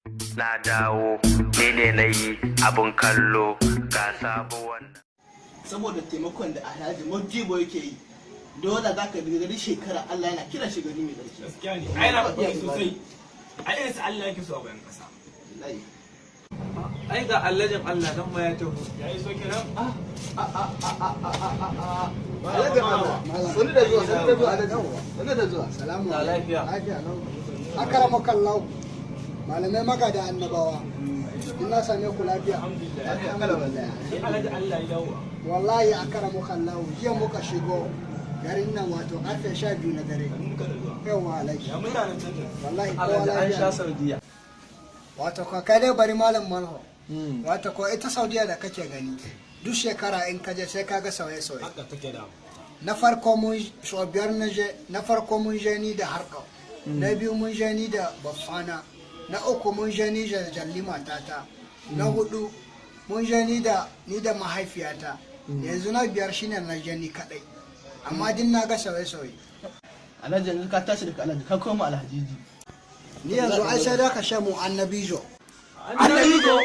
Na dawo ni ne na yi abin kallo ga sabuwan. Saboda taimakon da Alhaji Modibo yake yi, dole za ka gari shekara Allah yana kira shi gari mai ƙarfi. Gaskiya ne, ai na kokari sosai. Ai irin su Allah yake so a bayan ƙasa. Ai ga Allahjin Allah dan ma ya taho. Yayi so kiran? Sani da zuwa, sani da zuwa, sani da zuwa. Salamu Da lafiya. Akaramakallahu. Malamai magada annabawa. Ina same ku lafiya. Shi Alhaji Allah ya dawo. Wallahi akaramakallahu. Jiya muka shigo garin nan wato karfe 12 na dare. Yawa alhaji. Ya mutanen can. Wallahi kowa Alhaji an sha lafiya. Saudiya. Wato ko kai dai bari malam manho. Wato ko ita Saudiya da kake gani. Duk shekara in kaje sai kaga sauye-sauye. Haka take da. Na farko mun so biyar na farko mun je ni da harka. Na biyu mun je ni da bafana. Na uku mun je ni da jalli matata. Na hudu mun je ni da mahaifiyata. Yanzu na biyar shine na je ni kadai. Amma din na ga sauye-sauye. Alhaji yanzu ka tashi daga Alhaji ka koma Alhajiji. Ni yanzu ai sai da ka sha mu annabijo. Annabi ko